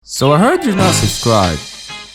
So I heard you're not subscribed.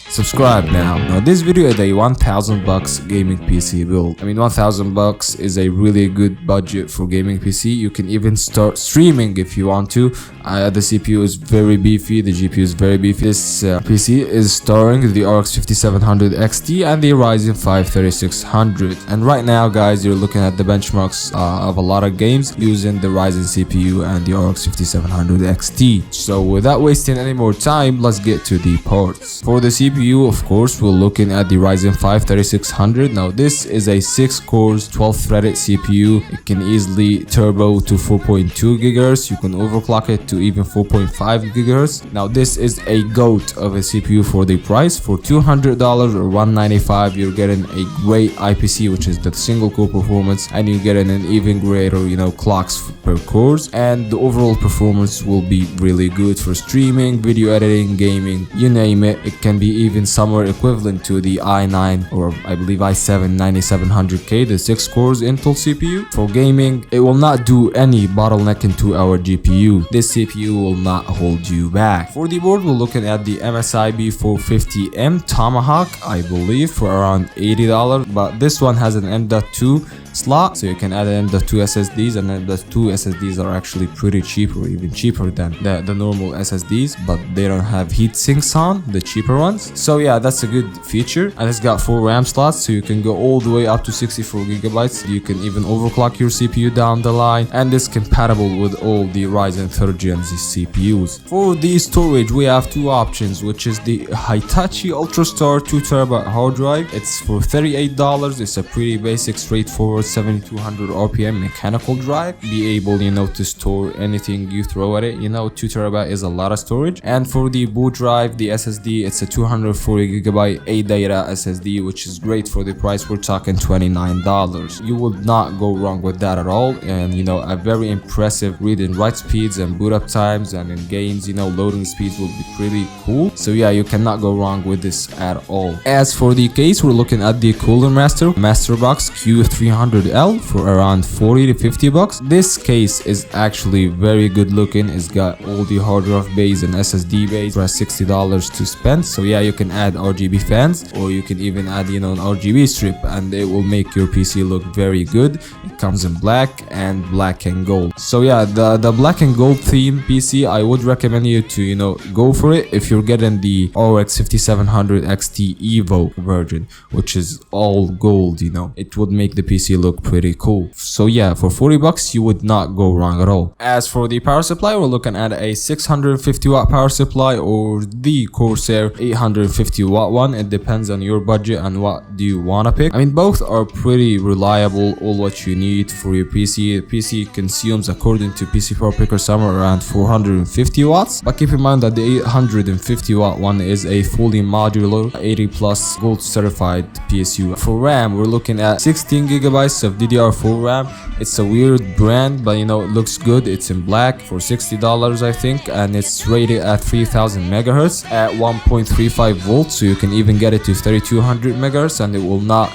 Subscribe now. Now this video is a $1,000 gaming PC build. I mean, $1,000 is a really good budget for gaming PC. You can even start streaming if you want to. The CPU is very beefy, the GPU is very beefy. This PC is starring the RX 5700 XT and the Ryzen 5 3600. And right now, guys, you're looking at the benchmarks of a lot of games using the Ryzen CPU and the RX 5700 XT. So without wasting any more time, let's get to the parts. For the CPU, of course, we're looking at the Ryzen 5 3600. Now this is a 6 cores 12 threaded CPU. It can easily turbo to 4.2 GHz. You can overclock it to even 4.5 GHz. Now this is a goat of a CPU for the price. For $200 or $195, you're getting a great IPC, which is the single core performance, and you're getting an even greater clocks per cores, and the overall performance will be really good for streaming, video editing, gaming, you name it. It can be even somewhere equivalent to the i9 or I believe i7 9700K, the 6 cores Intel CPU. For gaming, it will not do any bottlenecking to our GPU. This CPU will not hold you back. For the board, we're looking at the MSI B450M Tomahawk, I believe, for around $80, but this one has an M.2 slot, so you can add an M.2 SSDs, and M.2 SSDs are actually pretty cheap, or even cheaper than the normal SSDs, but they don't have heat sinks on, the cheaper ones. So yeah, that's a good feature. And it's got 4 RAM slots, so you can go all the way up to 64 GB. You can even overclock your CPU down the line, and it's compatible with all the Ryzen 3rd Gen CPUs. For the storage, we have 2 options, which is the Hitachi UltraStar 2TB hard drive. It's for $38. It's a pretty basic, straightforward 7200 RPM mechanical drive. Be able to store anything you throw at it. 2 TB is a lot of storage. And for the boot drive, the SSD, it's a 240 GB ADATA SSD, which is great for the price. We're talking $29. You would not go wrong with that at all. And a very impressive read and write speeds and boot up times, and in games loading speeds will be pretty cool. So yeah, you cannot go wrong with this at all. As for the case, we're looking at the Cooler Master Box Q300L for around $40 to $50. This case is actually very good looking. It's got all the hard drive bays and SSD bays for $60 to spend. So yeah, you can add RGB fans, or you can even add an RGB strip, and it will make your PC look very good. It comes in black and gold. So yeah, the black and gold theme PC, I would recommend you to go for it if you're getting the RX 5700 XT Evo version, which is all gold. It would make the PC look pretty cool. So yeah, for $40 you would not go wrong at all. As for the power supply, we're looking at a 650 watt power supply, or the Corsair 850 watt one. It depends on your budget and what do you want to pick. I mean, both are pretty reliable, all what you need for your PC. The PC consumes, according to PC Power Picker, somewhere around 450 watts, but keep in mind that the 850 watt one is a fully modular 80 plus gold certified PSU. For RAM, we're looking at 16 gigabytes of DDR4 RAM. It's a weird brand, but it looks good. It's in black for $60, I think, and it's rated at 3000 megahertz at 1.35 volts, so you can even get it to 3200 megahertz, and it will not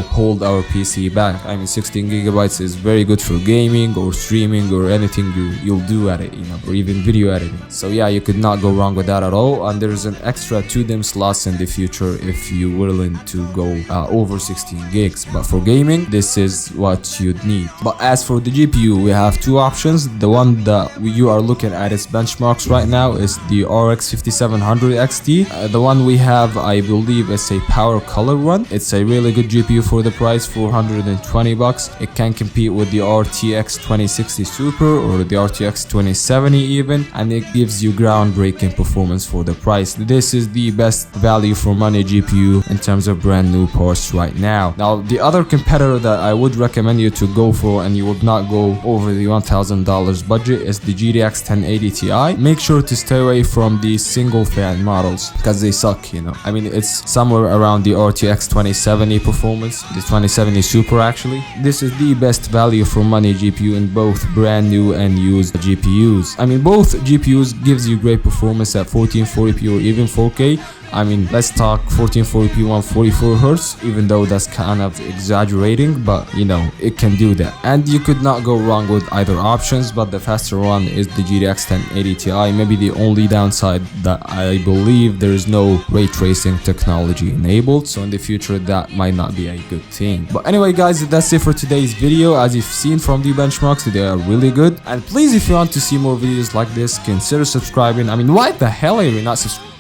hold our PC back. I mean, 16 gigabytes is very good for gaming or streaming or anything you'll do at it, or even video editing. So yeah, you could not go wrong with that at all. And there's an extra 2 DIMM slots in the future if you're willing to go over 16 gigs. But for gaming, this is what you'd need. But as for the GPU, we have 2 options. The one that you are looking at its benchmarks right now is the RX 5700 XT. The one we have, I believe, is a power color one. It's a really good GPU for the price, $420. It can compete with the RTX 2060 Super or the RTX 2070 even, and it gives you groundbreaking performance for the price. This is the best value for money GPU in terms of brand new parts right now. Now, the other competitor that I would recommend you to go for, and you would not go over the $1,000 budget, is the GTX 1080 Ti. Make sure to stay away from the single fan models because they suck. I mean, it's somewhere around the RTX 2070 performance, the 2070 Super actually. This is the best value for money GPU in both brand new and used GPUs. I mean, both GPUs gives you great performance at 1440p or even 4K. I mean, let's talk 1440p 144 Hz, even though that's kind of exaggerating, but you know, it can do that. And you could not go wrong with either options, but the faster one is the GTX 1080 Ti. Maybe the only downside that I believe there is no ray tracing technology enabled, so in the future that might not be a good thing. But anyway guys, that's it for today's video. As you've seen from the benchmarks, they are really good. And please, if you want to see more videos like this, consider subscribing. I mean, why the hell are you not subscribing?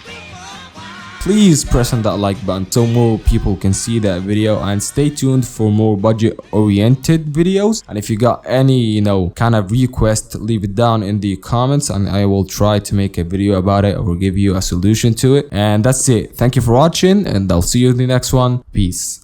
Please press on that like button so more people can see that video, and stay tuned for more budget oriented videos. And if you got any, you know, kind of request, leave it down in the comments and I will try to make a video about it or give you a solution to it. And that's it. Thank you for watching, and I'll see you in the next one. Peace.